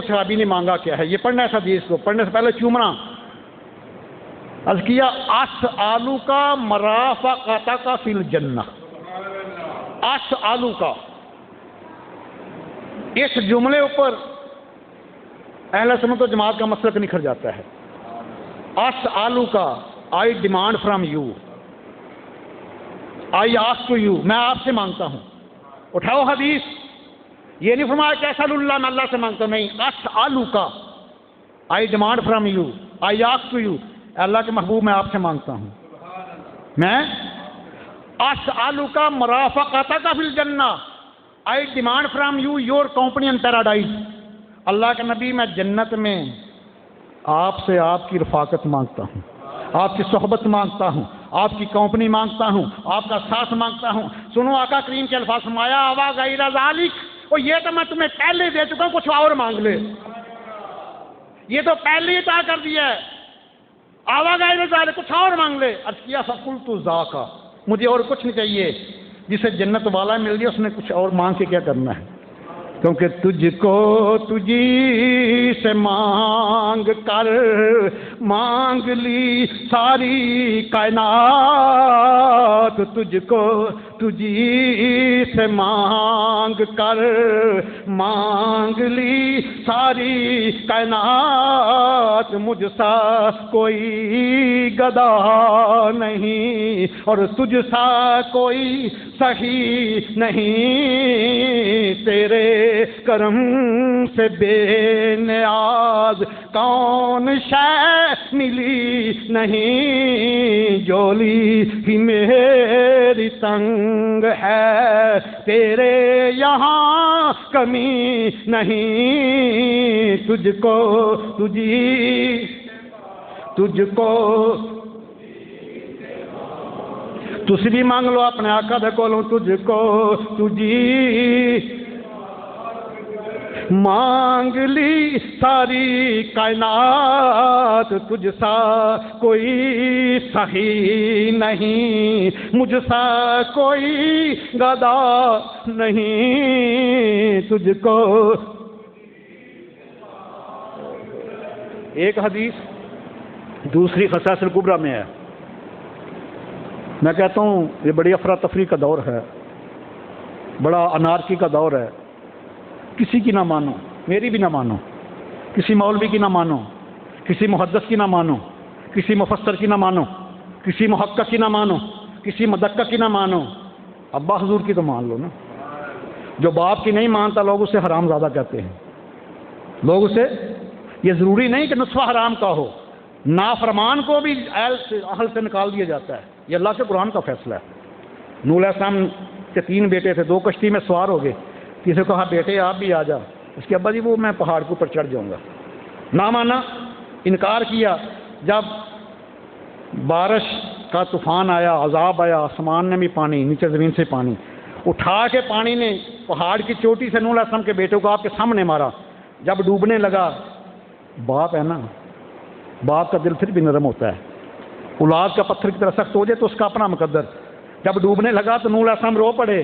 صحابی نے مانگا کیا ہے، یہ پڑھنا ہے حدیث کو، پڑھنے سے پہلے چومنا۔ عرض کیا اسالو کا مرافقتا کا فی الجنہ، اسالو کا، اس جملے اوپر اہل سنت و جماعت کا مسلک نکھر جاتا ہے۔ اسالو کا، I demand from you, I ask to you, میں آپ سے مانگتا ہوں۔ اٹھاؤ حدیث، یہ نہیں فرمایا کہ اسال اللہ، میں اللہ سے مانگتا ہوں، نہیں، اسالو کا، I demand from you, I ask to you, Allah کے محبوب میں آپ سے مانگتا ہوں، میں اسالو کا مرافقتا کا فی الجنہ، I demand from you your company in paradise. Allah کے نبی میں جنت میں آپ سے آپ کی رفاقت مانگتا ہوں، آپ کی صحبت مانگتا ہوں، آپ کی کمپنی مانگتا ہوں، آپ کا ساتھ مانگتا ہوں۔ سنو آقا کریم کے الفاظ، فرمایا اوا غیر ذالک، اور یہ تو میں تمہیں پہلے دے چکا ہوں، کچھ اور مانگ لے، یہ تو پہلے ہی عطا کر دیا ہے، اوا غیر ذالک، کچھ اور مانگ لے۔ عرض کیا فقلت ذاک، مجھے اور کچھ نہیں چاہیے، جسے جنت والا مل گیا اس نے کچھ اور مانگ کے کیا کرنا ہے، کیونکہ تجھ کو تجھی سے مانگ کر مانگ لی ساری کائنات، تجھ کو تجھی سے مانگ کر مانگ لی ساری کائنات، مجھ سا کوئی گدا نہیں اور تجھ سا کوئی سہی نہیں، تیرے کرم سے بے نیاز کون شے ملی نہیں، جولی ہی میری تنگ ہے، تیرے یہاں کمی نہیں، تجھ کو تسی بھی مانگ لو اپنے آقا دے کولوں، تجھ کو تجھی مانگ لی ساری کائنات، تجھ سا کوئی سہی نہیں، مجھ سا کوئی گدا نہیں، تجھ کو۔ ایک حدیث دوسری خصائص الکبریٰ میں ہے، میں کہتا ہوں یہ بڑی افراتفری کا دور ہے، بڑا انارکی کا دور ہے، کسی کی نہ مانو، میری بھی نہ مانو، کسی مولوی کی نہ مانو، کسی محدث کی نہ مانو، کسی مفسر کی نہ مانو، کسی محقق کی نہ مانو، کسی مدقق کی نہ مانو، ابا حضور کی تو مان لو نا۔ جو باپ کی نہیں مانتا لوگ اسے حرام زادہ کہتے ہیں، لوگ اسے، یہ ضروری نہیں کہ نطفہ حرام کا ہو، نافرمان کو بھی اہل سے نکال دیا جاتا ہے، یہ اللہ کے قرآن کا فیصلہ ہے۔ نوح علیہ السلام کے 3 بیٹے تھے، 2 کشتی میں سوار ہو گئے، کسی کو کہا بیٹے آپ بھی آ جا، اس کے ابا جی وہ میں پہاڑ کے اوپر چڑھ جاؤں گا، نہ مانا، انکار کیا۔ جب بارش کا طوفان آیا، عذاب آیا، آسمان نے بھی پانی، نیچے زمین سے پانی اٹھا کے پانی نے پہاڑ کی چوٹی سے نوح علیہ السلام کے بیٹوں کو آپ کے سامنے مارا، جب ڈوبنے لگا، باپ ہے نا، باپ کا دل پھر بھی نرم ہوتا ہے، اولاد کا پتھر کی طرح سخت ہو جائے تو اس کا اپنا مقدر، جب ڈوبنے لگا تو نوح علیہ السلام رو پڑے،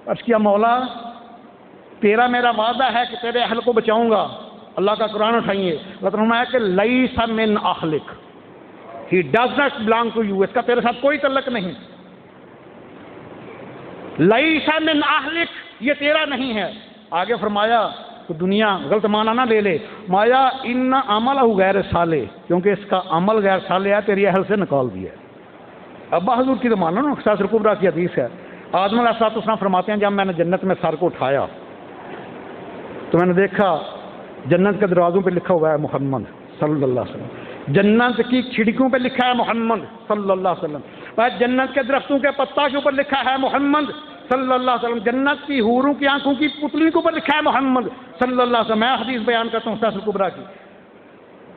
عرض کیا مولا تیرا میرا وعدہ ہے کہ تیرے اہل کو بچاؤں گا، اللہ کا قرآن اٹھائیے، اللہ تعالیٰ نے کہ لیس من اہلک، he does not belong to you, اس کا تیرے ساتھ کوئی تعلق نہیں، لیس من اہلک، یہ تیرا نہیں ہے۔ آگے فرمایا کہ دنیا غلط معنی نہ لے لے، مایا ان عملہ غیر صالح، کیونکہ اس کا عمل غیر صالح ہے، تیری اہل سے نکال دیا ہے۔ ابا حضور کی تو مانو نا، خصائص الکبریٰ کی حدیث ہے، آدم علیہ السلام فرماتے ہیں جب میں نے جنت میں سر کو اٹھایا تو میں نے دیکھا جنت کے دروازوں پہ لکھا ہوا ہے محمد صلی اللہ علیہ وسلم، جنت کی کھڑکیوں پہ لکھا ہے محمد صلی اللہ علیہ وسلم، جنت کے درختوں کے پتا کے اوپر لکھا ہے محمد صلی اللہ علیہ وسلم، جنت کی حوروں کی آنکھوں کی پتلی کے اوپر لکھا ہے محمد صلی اللہ علیہ وسلم۔ میں حدیث بیان کرتا ہوں خصائص الکبریٰ کی،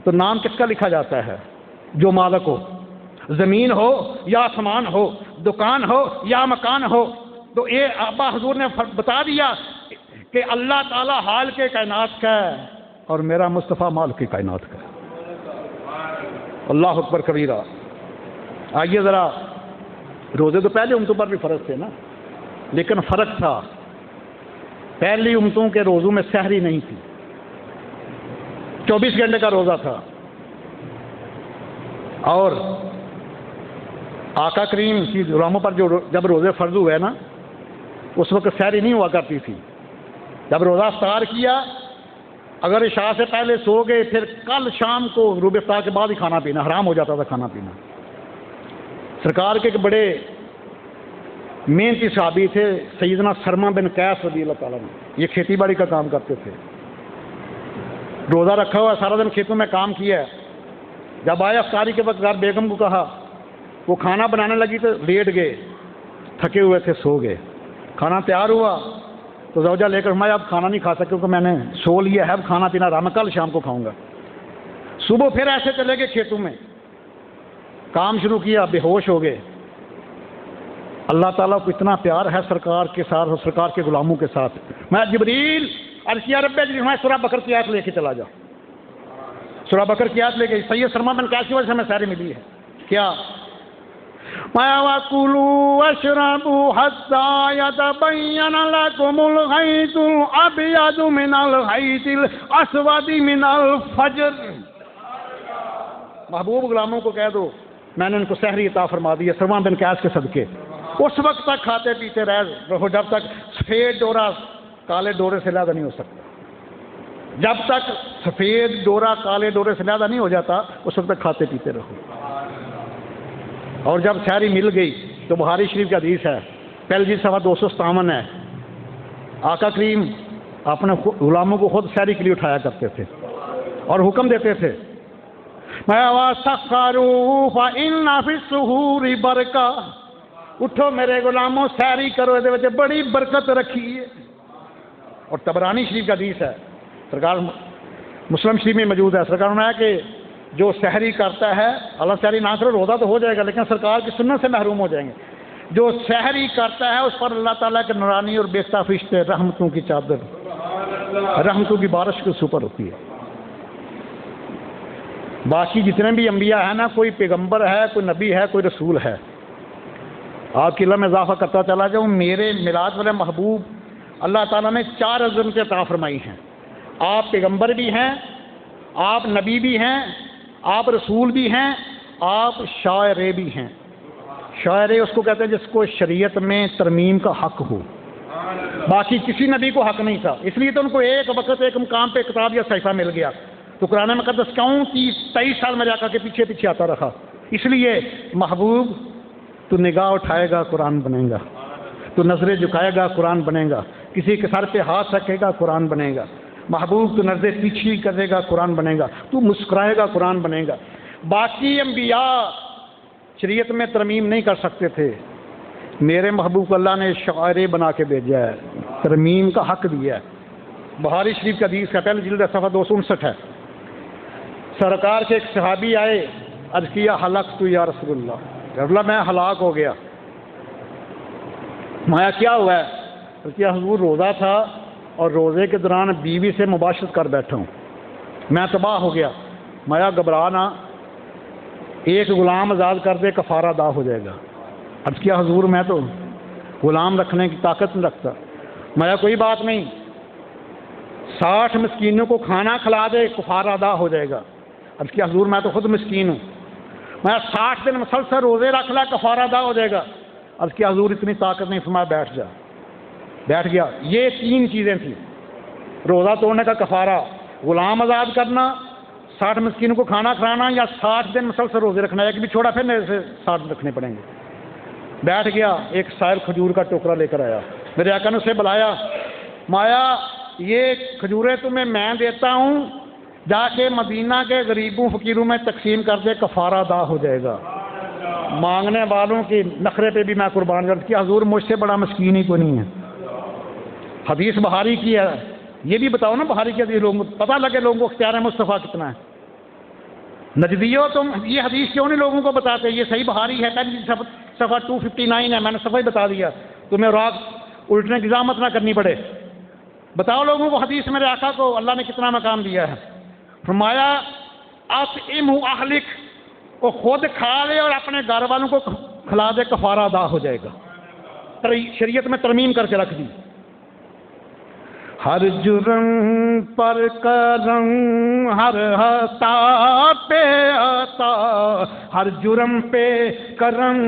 تو نام کس کا لکھا جاتا ہے؟ جو مالک ہو، زمین ہو یا آسمان ہو، دکان ہو یا مکان ہو۔ تو یہ ابا حضور نے بتا دیا کہ اللہ تعالیٰ حال کے کائنات کا ہے اور میرا مصطفیٰ مال کی کائنات کا ہے۔ اللہ اکبر کبیرہ۔ آئیے ذرا، روزے تو پہلے امتوں پر بھی فرض تھے نا، لیکن فرق تھا، پہلی امتوں کے روزوں میں سحری نہیں تھی، 24 گھنٹے کا روزہ تھا، اور آقا کریم کی غلاموں پر جب روزے فرض ہوئے نا، اس وقت سحری نہیں ہوا کرتی تھی۔ جب روزہ افطار کیا، اگر عشاء سے پہلے سو گئے، پھر کل شام کو غروب افطار کے بعد ہی کھانا پینا حرام ہو جاتا تھا، کھانا پینا۔ سرکار کے ایک بڑے محنتی صحابی تھے سیدنا سرما بن قیس رضی اللہ تعالیٰ عنہ، یہ کھیتی باڑی کا کام کرتے تھے، روزہ رکھا ہوا، سارا دن کھیتوں میں کام کیا ہے۔ جب آئے افطاری کے وقت گھر بیگم کو کہا، وہ کھانا بنانے لگی تو لیٹ گئے، تھکے ہوئے تھے، سو گئے۔ کھانا تیار ہوا تو زوجہ لے کر میں اب کھانا نہیں کھا سکتا کیونکہ میں نے سو لیا ہے، اب کھانا پینا رہا، میں کل شام کو کھاؤں گا۔ صبح پھر ایسے چلے گئے کھیتوں میں، کام شروع کیا، بے ہوش ہو گئے۔ اللہ تعالیٰ کو اتنا پیار ہے سرکار کے ساتھ اور سرکار کے غلاموں کے ساتھ، میں جبریل عرض کیا رب جبریل میں سورہ بقرہ کی آیت لے کے چلا جا، سورہ بقرہ کی آیت لے کے سید سرما بن قیس کی وجہ سے ہمیں سحری ملی ہے۔ کیا وَكُلُوا وَاشْرَبُوا حَتَّى يَتَبَيَّنَ لَكُمُ الْخَيْطُ الْأَبْيَضُ مِنَ الْخَيْطِ الْأَسْوَدِ مِنَ الْفَجْرِ۔ محبوب غلاموں کو کہہ دو میں نے ان کو سحری عطا فرما دی ہے سرما بن قیس کے صدقے۔ اس وقت تک کھاتے پیتے رہو جب تک سفید ڈورا کالے ڈورے سے علیحدہ نہیں ہو سکتا، جب تک سفید ڈورا کالے ڈورے سے علیحدہ نہیں ہو جاتا اس وقت تک کھاتے پیتے رہو۔ اور جب سحری مل گئی تو بخاری شریف کی حدیث ہے، پہلی جلد صفحہ 257 ہے، آقا کریم اپنے غلاموں کو خود سحری کے لیے اٹھایا کرتے تھے اور حکم دیتے تھے، وَسَخَّرُوا فَإِنَّ فِي السُّحُورِ بَرَکَةً، اٹھو میرے غلاموں سحری کرو، یہ بڑی برکت رکھی ہے۔ اور طبرانی شریف کا حدیث ہے، سرکار مسلم شریف میں موجود ہے، سرکار نے کہا کہ جو سحری کرتا ہے، اللہ سحری نہ کرو روزہ تو ہو جائے گا لیکن سرکار کی سنت سے محروم ہو جائیں گے، جو سحری کرتا ہے اس پر اللہ تعالیٰ کے نورانی اور بیختہ فرشتے رحمتوں کی چادر، رحمتوں کی بارش کے اوپر ہوتی ہے۔ باقی جتنے بھی انبیاء ہیں نا، کوئی پیغمبر ہے، کوئی نبی ہے، کوئی رسول ہے، آپ کی علم میں اضافہ کرتا چلا جاؤں، میرے میلاد والے محبوب اللہ تعالیٰ نے 4 عظمتیں عطا فرمائی ہیں۔ آپ پیغمبر بھی ہیں، آپ نبی بھی ہیں، آپ رسول بھی ہیں، آپ شاعر بھی ہیں۔ شاعر اس کو کہتے ہیں جس کو شریعت میں ترمیم کا حق ہو، باقی کسی نبی کو حق نہیں تھا، اس لیے تو ان کو ایک وقت ایک مقام پہ کتاب یا صحیفہ مل گیا، تو قرآن مقدس کیوں 23 سال میں جا کر کے پیچھے پیچھے آتا رہا؟ اس لیے محبوب تو نگاہ اٹھائے گا قرآن بنے گا، تو نظریں جھکائے گا قرآن بنے گا، کسی کے سر پہ ہاتھ رکھے گا قرآن بنے گا، محبوب تو نظریں پیچھے کرے گا قرآن بنے گا، تو مسکرائے گا قرآن بنے گا۔ باقی انبیاء شریعت میں ترمیم نہیں کر سکتے تھے، میرے محبوب کو اللہ نے شاعر بنا کے بھیجا ہے، ترمیم کا حق دیا ہے۔ بخاری شریف کا حدیث ہے، پہلی جلد صفحہ 259 ہے، سرکار کے ایک صحابی آئے، عرض کیا ہلکت یا رسول اللہ، میں ہلاک ہو گیا۔ مایا کیا ہوا ہے؟ عرض کیا حضور روزہ تھا اور روزے کے دوران بیوی سے مباشرت کر بیٹھا ہوں، میں تباہ ہو گیا۔ مایا گھبرانا، ایک غلام آزاد کر دے کفارہ ادا ہو جائے گا۔ عرض کیا حضور میں تو غلام رکھنے کی طاقت نہیں رکھتا۔ مایا کوئی بات نہیں، 60 مسکینوں کو کھانا کھلا دے کفارہ ادا ہو جائے گا۔ عرض کیا حضور میں تو خود مسکین ہوں۔ میں 60 دن مسلسل روزے رکھ لا کفارہ ادا ہو جائے گا۔ عرض کیا حضور اتنی طاقت نہیں، فرمایا بیٹھ جا۔ بیٹھ گیا۔ یہ 3 چیزیں تھیں، روزہ توڑنے کا کفارہ، غلام آزاد کرنا، 60 مسکینوں کو کھانا کھلانا، یا 60 دن مسلسل روزے رکھنا، ایک بھی چھوڑا پھر میرے سے 60 رکھنے پڑیں گے۔ بیٹھ گیا، ایک سائل کھجور کا ٹوکرا لے کر آیا، میرے آقا نے اسے بلایا، مایا یہ کھجوریں تمہیں میں دیتا ہوں، جا کے مدینہ کے غریبوں فقیروں میں تقسیم کر دے کفارہ ادا ہو جائے گا۔ مانگنے والوں کی نخرے پہ بھی میں قربان کرتا کہ حضور مجھ سے بڑا مسکین ہی کوئی نہیں ہے۔ حدیث بخاری کی ہے، یہ بھی بتاؤ نا بخاری کی حدیث، لوگوں کو پتہ لگے لوگوں کو اختیار مصطفیٰ کتنا ہے۔ نجدیو تم یہ حدیث کیوں نہیں لوگوں کو بتاتے؟ یہ صحیح بخاری ہے، پہلی صفحہ 259 ہے، میں نے صفحہ ہی بتا دیا، تمہیں راگ الٹنے کی زحمت نہ کرنی پڑے۔ بتاؤ لوگوں کو حدیث میرے آقا کو اللہ نے کتنا مقام دیا ہے۔ فرمایا اطعمہ اہلک، وہ خود کھا لے اور اپنے گھر والوں کو کھلا دے کفارہ ادا ہو جائے گا۔ شریعت میں ترمیم کر کے رکھ دی۔ ہر جرم پر کرم، ہر خطا پہ عطا، ہر جرم پہ کرم،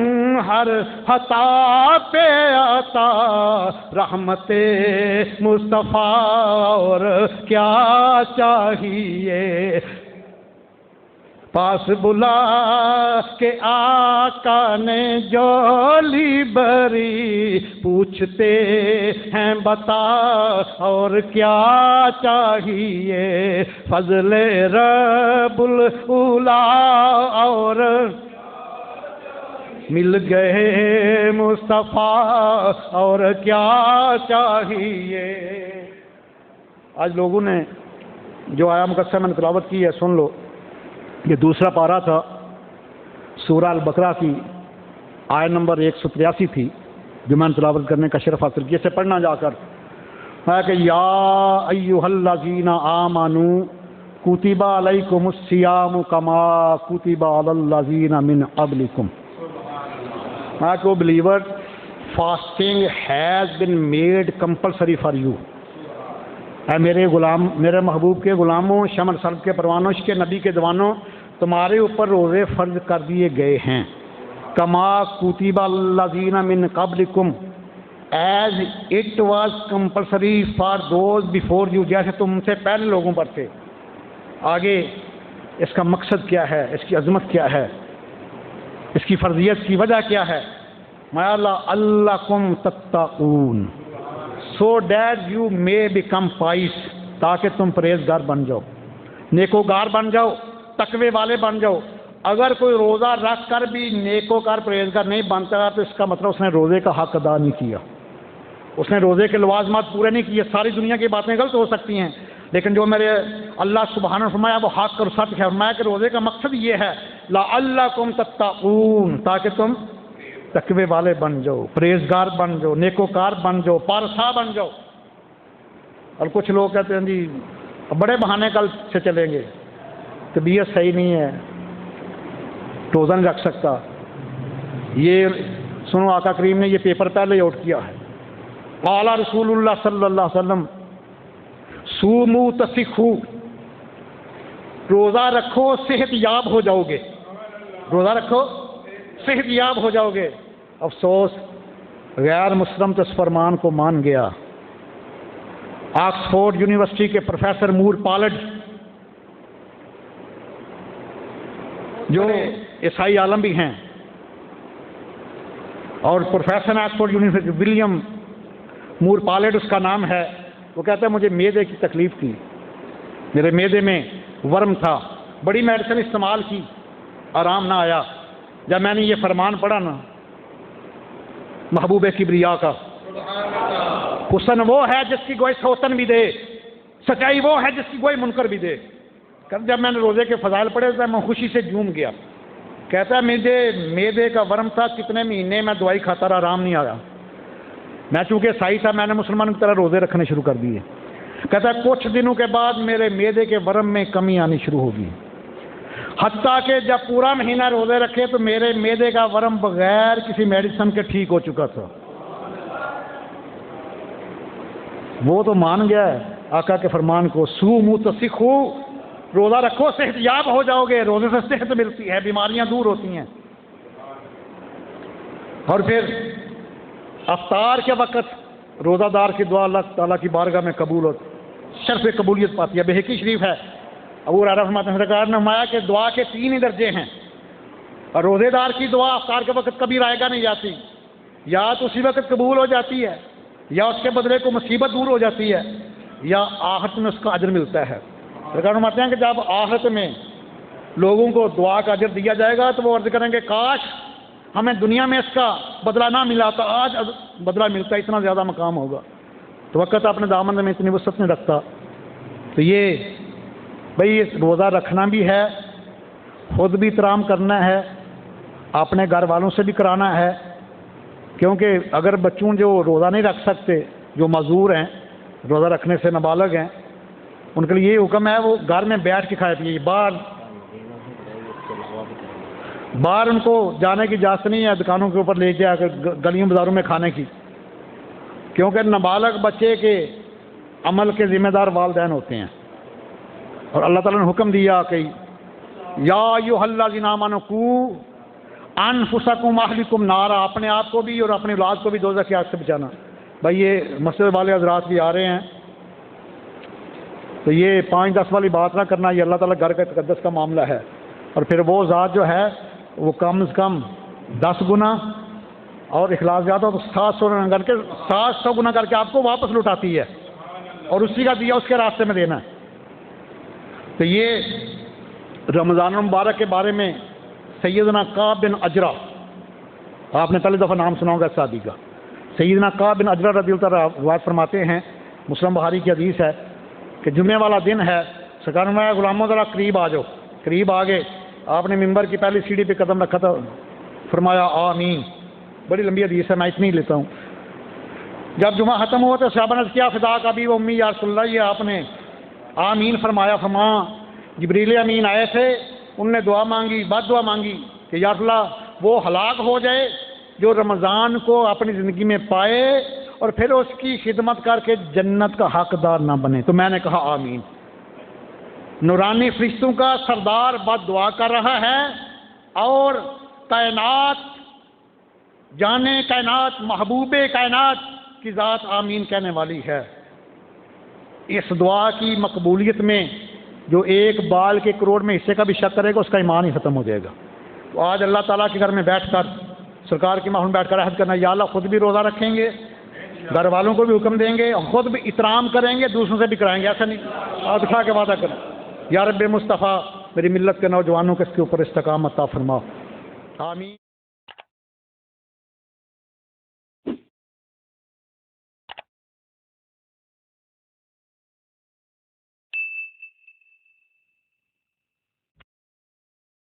ہر خطا پہ عطا، رحمت مصطفیٰ اور کیا چاہیے، پاس بلا کے آقا نے جولی بری، پوچھتے ہیں بتا اور کیا چاہیے، فضل رب الاولا اور مل گئے مصطفیٰ اور کیا چاہیے۔ آج لوگوں نے جو آیا مقدسہ میں نے تلاوت کی ہے سن لو، یہ دوسرا پارہ تھا سورہ البقرہ کی، آیت نمبر 183 تھی جو میں نے تلاوت کرنے کا شرف حاصل کیا۔ سے پڑھنا جا کر ہے کہ یا ایھا الذین آمنوا کتب علیکم الصیام کما کتب علی الذین من قبلکم، ہے کہ believer fasting has been made compulsory for you, اے میرے غلام، میرے محبوب کے غلاموں، شمر سرد کے پروانوں، عشق نبی کے دیوانوں، تمہارے اوپر روزے فرض کر دیے گئے ہیں، کما کتب الذین من قبلکم as it was compulsory for those before you, جیسے تم سے پہلے لوگوں پر تھے۔ آگے اس کا مقصد کیا ہے، اس کی عظمت کیا ہے، اس کی فرضیت کی وجہ کیا ہے؟ ما لعلکم تتقون، so that you may become pious, تاکہ تم پرہیزگار بن جاؤ، نیکوکار بن جاؤ، تقوی والے بن جاؤ۔ اگر کوئی روزہ رکھ کر بھی نیکوکار پرہیزگار نہیں بنتا تو اس کا مطلب اس نے روزے کا حق ادا نہیں کیا، اس نے روزے کے لوازمات پورے نہیں کیے۔ ساری دنیا کی باتیں غلط ہو سکتی ہیں، لیکن جو میرے اللہ سبحانہ فرمایا وہ حق اور سچ ہے۔ فرمایا کہ روزے کا مقصد یہ ہے لعلکم تتقون، تاکہ تم تقوی والے بن جاؤ، پرہیزگار بن جاؤ، نیکوکار بن جاؤ، پارسا بن جاؤ۔ اور کچھ لوگ کہتے ہیں جی بڑے بہانے کل سے چلیں گے، طبیعت صحیح نہیں ہے، روزہ نہیں رکھ سکتا۔ یہ سنو، آقا کریم نے یہ پیپر پہلے آؤٹ کیا ہے، قال رسول اللہ صلی اللہ علیہ وسلم صوموا تصحوا، روزہ رکھو صحت یاب ہو جاؤ گے، روزہ رکھو صحت یاب ہو جاؤ گے۔ افسوس غیر مسلم تو اس فرمان کو مان گیا۔ آکسفورڈ یونیورسٹی کے پروفیسر مور پالڈ، جو عیسائی عالم بھی ہیں اور پروفیسر آکسفورڈ یونیورسٹی، ولیم مور پالڈ اس کا نام ہے، وہ کہتا ہے مجھے معدے کی تکلیف تھی، میرے معدے میں ورم تھا، بڑی میڈیسن استعمال کی، آرام نہ آیا۔ جب میں نے یہ فرمان پڑھا نا محبوب کبریا کا، حسن وہ ہے جس کی گوئی سوتن بھی دے، سچائی وہ ہے جس کی گوئی منکر بھی دے۔ جب میں نے روزے کے فضائل پڑھے تو میں خوشی سے جھوم گیا۔ کہتا ہے معدے کا ورم تھا، کتنے مہینے میں دوائی کھاتا رہا، آرام نہیں آیا۔ میں چونکہ عیسائی تھا، میں نے مسلمان کی طرح روزے رکھنے شروع کر دیے۔ کہتا ہے کچھ دنوں کے بعد میرے معدے کے ورم میں کمی آنی شروع ہوگی، حتیٰ کہ جب پورا مہینہ روزے رکھے تو میرے معدے کا ورم بغیر کسی میڈیسن کے ٹھیک ہو چکا تھا۔ وہ تو مان گیا ہے آقا کے فرمان کو، صوموا تصحوا، روزہ رکھو صحت یاب ہو جاؤ گے، روزے سے صحت ملتی ہے، بیماریاں دور ہوتی ہیں۔ اور پھر افطار کے وقت روزہ دار کی دعا اللہ تعالیٰ کی بارگاہ میں قبول ہوتی، شرف قبولیت پاتی ہے۔ بہقی شریف ہے، ابو ہریرہ فرماتے ہیں سرکار نے فرمایا کہ دعا کے 3 ہی درجے ہیں، اور روزے دار کی دعا افطار کے وقت کبھی رائے گا نہیں جاتی، یا تو اسی وقت قبول ہو جاتی ہے، یا اس کے بدلے کو مصیبت دور ہو جاتی ہے، یا آخرت میں اس کا اجر ملتا ہے۔ سرکار فرماتے ہیں کہ جب آخرت میں لوگوں کو دعا کا اجر دیا جائے گا تو وہ عرض کریں گے کاش ہمیں دنیا میں اس کا بدلہ نہ ملا تو آج بدلہ ملتا، اتنا زیادہ مقام ہوگا۔ تو وقت اپنے دامن میں اتنی وسعت نہیں رکھتا۔ تو یہ بھئی روزہ رکھنا بھی ہے، خود بھی احترام کرنا ہے، اپنے گھر والوں سے بھی کرانا ہے، کیونکہ اگر بچوں جو روزہ نہیں رکھ سکتے، جو معذور ہیں، روزہ رکھنے سے نابالغ ہیں، ان کے لیے یہ حکم ہے وہ گھر میں بیٹھ کے کھائے پیے، باہر ان کو جانے کی اجازت نہیں ہے، دکانوں کے اوپر لے جا کر گلیوں بازاروں میں کھانے کی، کیونکہ نابالغ بچے کے عمل کے ذمہ دار والدین ہوتے ہیں، اور اللہ تعالیٰ نے حکم دیا کہ یا ایھا الذین آمنوا قوا انفسکم واہلکم نارا، اپنے آپ کو بھی اور اپنی اولاد کو بھی دوزخ کی آگ سے بچانا۔ بھائی یہ مسجد والے حضرات بھی آ رہے ہیں، تو یہ 5-10 والی بات نہ کرنا، یہ اللہ تعالیٰ گھر کے تقدس کا معاملہ ہے، اور پھر وہ ذات جو ہے وہ کم از کم 10 گنا اور اخلاص زیادہ تو 700 گنا کر کے آپ کو واپس لوٹاتی ہے، اور اسی کا دیا اس کے راستے میں دینا ہے۔ تو یہ رمضان المبارک کے بارے میں سیدنا کعب بن اجرہ، آپ نے پہلی دفعہ نام سنا ہوگا اس صحابی کا، سیدنا کعب بن اجرہ رضی اللہ عنہ روایت فرماتے ہیں، مسلم بخاری کی حدیث ہے کہ جمعے والا دن ہے، سرکار نے فرمایا غلاموں ذرا قریب آ جاؤ، قریب آ گئے، آپ نے ممبر کی پہلی سیڑھی پہ قدم رکھا تھا، فرمایا آمین۔ بڑی لمبی حدیث ہے، میں اتنی ہی لیتا ہوں۔ جب جمعہ ختم ہوا تو صحابہ نے کیا فدا کا بھی وہ امی یا رسول اللہ، یہ آپ نے آمین فرمایا۔ فرما جبریل امین آئے تھے، ان نے دعا مانگی، بد دعا مانگی کہ یا رسول اللہ وہ ہلاک ہو جائے جو رمضان کو اپنی زندگی میں پائے اور پھر اس کی خدمت کر کے جنت کا حقدار نہ بنے۔ تو میں نے کہا آمین۔ نورانی فرشتوں کا سردار بد دعا کر رہا ہے، اور کائنات جانے کائنات محبوب کائنات کی ذات آمین کہنے والی ہے۔ اس دعا کی مقبولیت میں جو ایک بال کے کروڑ میں حصے کا بھی شک کرے گا اس کا ایمان ہی ختم ہو جائے گا۔ تو آج اللہ تعالیٰ کے گھر میں بیٹھ کر، سرکار کی محفل میں بیٹھ کر عہد کرنا، یا اللہ خود بھی روزہ رکھیں گے، گھر والوں کو بھی حکم دیں گے، اور خود بھی احترام کریں گے، دوسروں سے بھی کرائیں گے، ایسا نہیں اور دکھا کے وعدہ کریں۔ یا رب مصطفیٰ میری ملت کے نوجوانوں کو اس کے اوپر استقامت عطا فرما، آمین۔